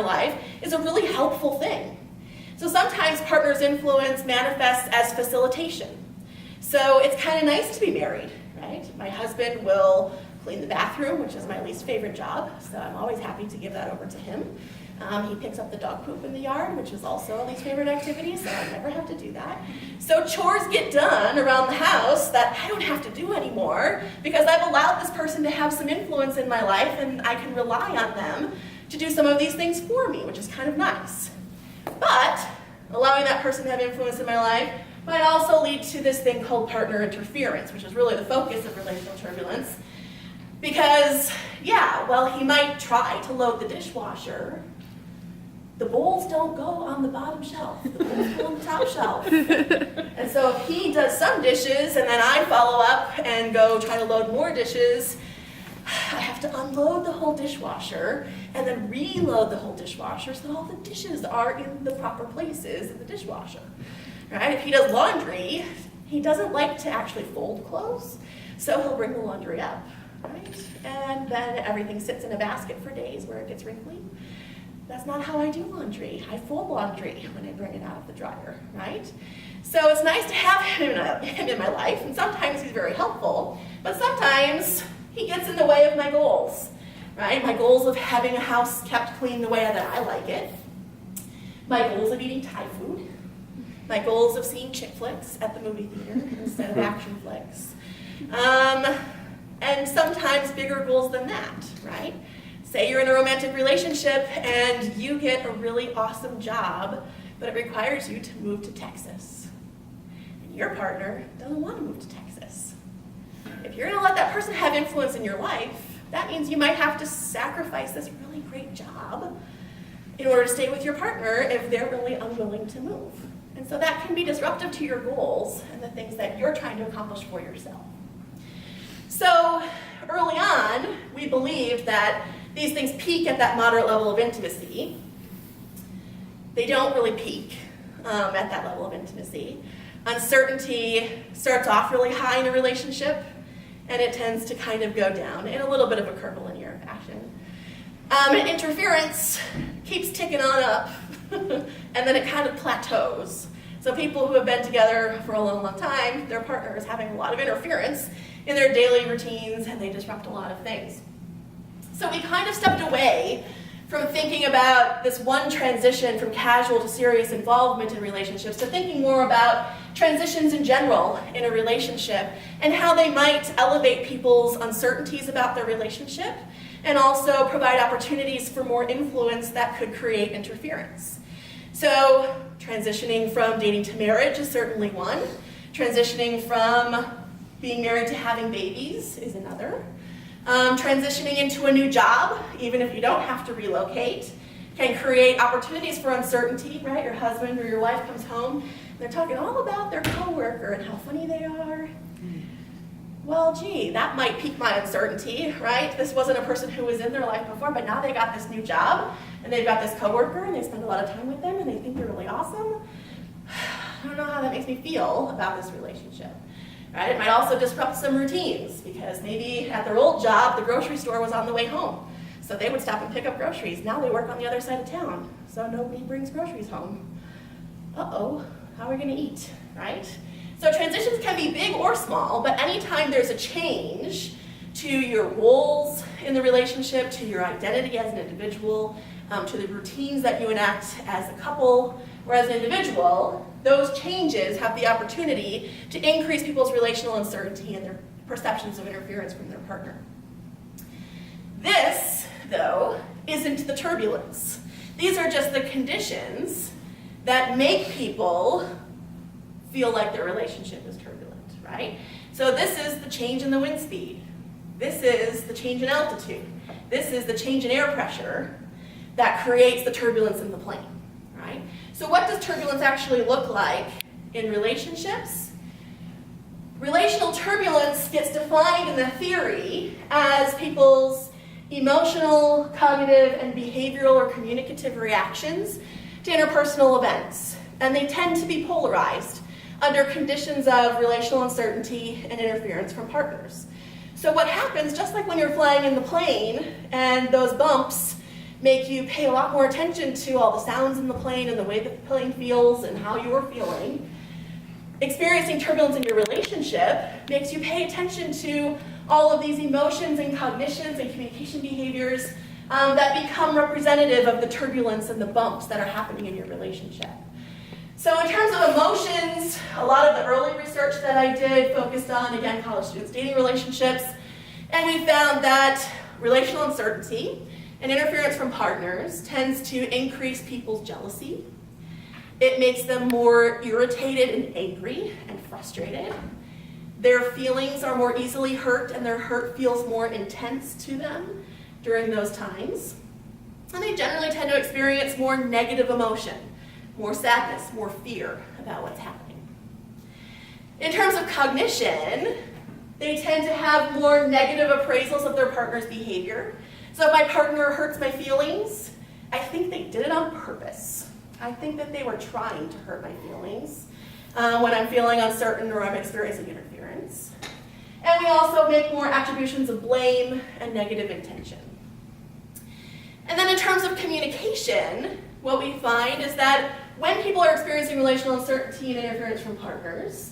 life is a really helpful thing. So sometimes partners' influence manifests as facilitation. So it's kind of nice to be married, right? My husband will clean the bathroom, which is my least favorite job, so I'm always happy to give that over to him. He picks up the dog poop in the yard, which is also a least favorite activity, so I never have to do that. So chores get done around the house that I don't have to do anymore because I've allowed this person to have some influence in my life and I can rely on them to do some of these things for me, which is kind of nice. But allowing that person to have influence in my life might also lead to this thing called partner interference, which is really the focus of relational turbulence. Because, yeah, well, he might try to load the dishwasher. The bowls don't go on the bottom shelf. The bowls go on the top shelf. And so if he does some dishes and then I follow up and go try to load more dishes, I have to unload the whole dishwasher and then reload the whole dishwasher so that all the dishes are in the proper places in the dishwasher. Right? If he does laundry, he doesn't like to actually fold clothes, so he'll bring the laundry up. Right? And then everything sits in a basket for days where it gets wrinkly. That's not how I do laundry. I fold laundry when I bring it out of the dryer, right? So it's nice to have him in my life, and sometimes he's very helpful, but sometimes he gets in the way of my goals, right? My goals of having a house kept clean the way that I like it, my goals of eating Thai food, my goals of seeing chick flicks at the movie theater instead of action flicks, and sometimes bigger goals than that, right? Say you're in a romantic relationship and you get a really awesome job, but it requires you to move to Texas. And your partner doesn't want to move to Texas. If you're going to let that person have influence in your life, that means you might have to sacrifice this really great job in order to stay with your partner if they're really unwilling to move. And so that can be disruptive to your goals and the things that you're trying to accomplish for yourself. So early on, we believed that these things peak at that moderate level of intimacy. They don't really peak at that level of intimacy. Uncertainty starts off really high in a relationship, and it tends to kind of go down in a little bit of a curvilinear fashion. And interference keeps ticking on up, and then it kind of plateaus. So people who have been together for a long, long time, their partner is having a lot of interference in their daily routines, and they disrupt a lot of things. So we kind of stepped away from thinking about this one transition from casual to serious involvement in relationships to thinking more about transitions in general in a relationship and how they might elevate people's uncertainties about their relationship and also provide opportunities for more influence that could create interference. So transitioning from dating to marriage is certainly one. Transitioning from being married to having babies is another. Transitioning into a new job, even if you don't have to relocate, can create opportunities for uncertainty, right? Your husband or your wife comes home, and they're talking all about their coworker and how funny they are. Well, gee, that might pique my uncertainty, right? This wasn't a person who was in their life before, but now they got this new job, and they've got this coworker, and they spend a lot of time with them, and they think they're really awesome. I don't know how that makes me feel about this relationship. Right? It might also disrupt some routines because maybe at their old job, the grocery store was on the way home. So they would stop and pick up groceries. Now they work on the other side of town, so nobody brings groceries home. Uh-oh, how are we going to eat, right? So transitions can be big or small, but anytime there's a change to your roles in the relationship, to your identity as an individual, to the routines that you enact as a couple or as an individual, those changes have the opportunity to increase people's relational uncertainty and their perceptions of interference from their partner. This, though, isn't the turbulence. These are just the conditions that make people feel like their relationship is turbulent, right? So this is the change in the wind speed. This is the change in altitude. This is the change in air pressure that creates the turbulence in the plane, right? So what does turbulence actually look like in relationships? Relational turbulence gets defined in the theory as people's emotional, cognitive, and behavioral or communicative reactions to interpersonal events. And they tend to be polarized under conditions of relational uncertainty and interference from partners. So what happens, just like when you're flying in the plane and those bumps make you pay a lot more attention to all the sounds in the plane and the way the plane feels and how you're feeling. Experiencing turbulence in your relationship makes you pay attention to all of these emotions and cognitions and communication behaviors that become representative of the turbulence and the bumps that are happening in your relationship. So in terms of emotions, a lot of the early research that I did focused on, again, college students' dating relationships, and we found that relational uncertainty and interference from partners tends to increase people's jealousy. It makes them more irritated and angry and frustrated. Their feelings are more easily hurt, and their hurt feels more intense to them during those times. And they generally tend to experience more negative emotion, more sadness, more fear about what's happening. In terms of cognition, they tend to have more negative appraisals of their partner's behavior. So if my partner hurts my feelings, I think they did it on purpose. I think that they were trying to hurt my feelings when I'm feeling uncertain or I'm experiencing interference. And we also make more attributions of blame and negative intention. And then in terms of communication, what we find is that when people are experiencing relational uncertainty and interference from partners,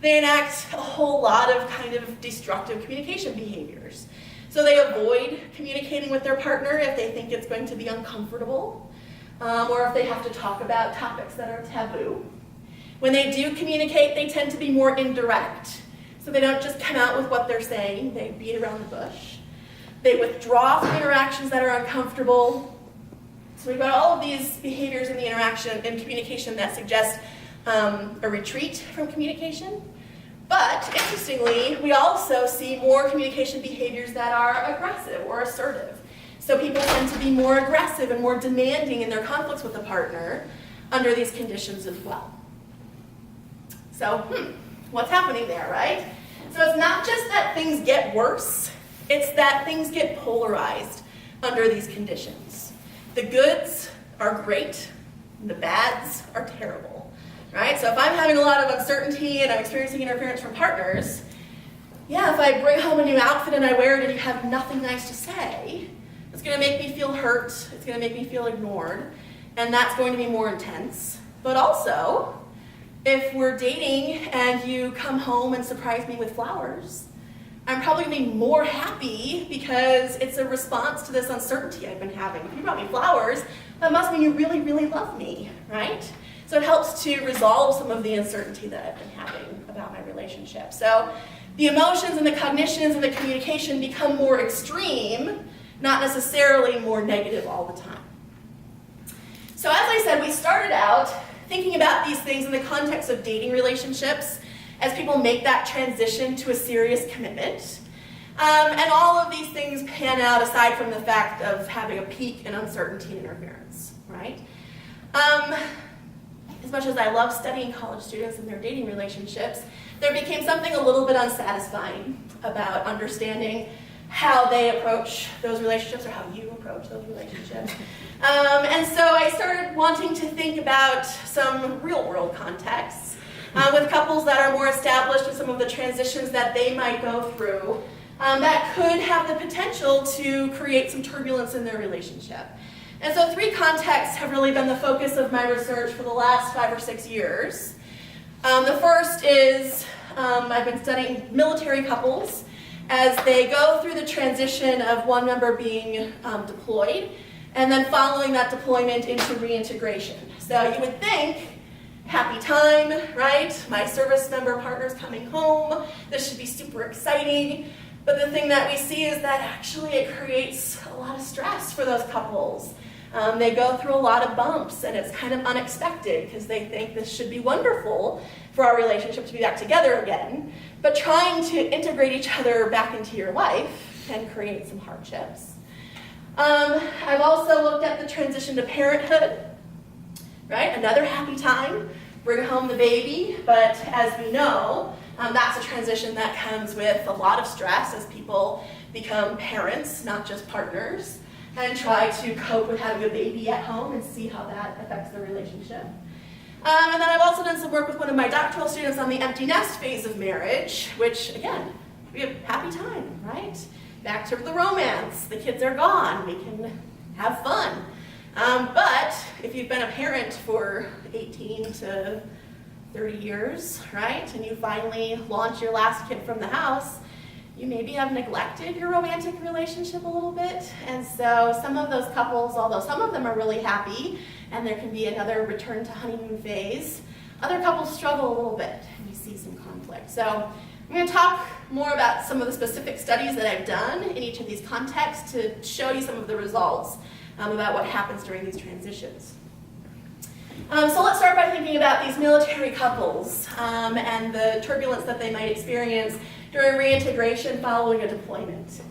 they enact a whole lot of kind of destructive communication behaviors. So they avoid communicating with their partner if they think it's going to be uncomfortable, or if they have to talk about topics that are taboo. When they do communicate, they tend to be more indirect. So they don't just come out with what they're saying, they beat around the bush. They withdraw from interactions that are uncomfortable. So we've got all of these behaviors in the interaction and communication that suggest a retreat from communication. But interestingly, we also see more communication behaviors that are aggressive or assertive. So people tend to be more aggressive and more demanding in their conflicts with a partner under these conditions as well. So, what's happening there, right? So it's not just that things get worse, it's that things get polarized under these conditions. The goods are great, and the bads are terrible, right? So if I'm having a lot of uncertainty and I'm experiencing interference from partners, yeah, if I bring home a new outfit and I wear it and you have nothing nice to say, it's going to make me feel hurt, it's going to make me feel ignored, and that's going to be more intense. But also, if we're dating and you come home and surprise me with flowers, I'm probably going to be more happy because it's a response to this uncertainty I've been having. If you brought me flowers, that must mean you really, really love me, right? So it helps to resolve some of the uncertainty that I've been having about my relationship. So the emotions and the cognitions and the communication become more extreme, not necessarily more negative all the time. So as I said, we started out thinking about these things in the context of dating relationships as people make that transition to a serious commitment. And all of these things pan out aside from the fact of having a peak in uncertainty and interference, right? As much as I love studying college students and their dating relationships, there became something a little bit unsatisfying about understanding how they approach those relationships or how you approach those relationships. And so I started wanting to think about some real-world contexts with couples that are more established with some of the transitions that they might go through that could have the potential to create some turbulence in their relationship. And so 3 contexts have really been the focus of my research for the last 5 or 6 years. The first is I've been studying military couples as they go through the transition of one member being deployed and then following that deployment into reintegration. So you would think, happy time, right? My service member partner's coming home. This should be super exciting. But the thing that we see is that actually it creates a lot of stress for those couples. They go through a lot of bumps, and it's kind of unexpected because they think this should be wonderful for our relationship to be back together again. But trying to integrate each other back into your life can create some hardships. I've also looked at the transition to parenthood, right? Another happy time, bring home the baby, but as we know, that's a transition that comes with a lot of stress as people become parents, not just partners, and try to cope with having a baby at home and see how that affects the relationship. And then I've also done some work with one of my doctoral students on the empty nest phase of marriage, which, again, we have happy time, right? Back to the romance. The kids are gone. We can have fun. But if you've been a parent for 18 to 30 years, right, and you finally launch your last kid from the house, you maybe have neglected your romantic relationship a little bit. And so some of those couples, although some of them are really happy and there can be another return to honeymoon phase, other couples struggle a little bit and you see some conflict. So I'm going to talk more about some of the specific studies that I've done in each of these contexts to show you some of the results about what happens during these transitions. So let's start by thinking about these military couples and the turbulence that they might experience during reintegration following a deployment.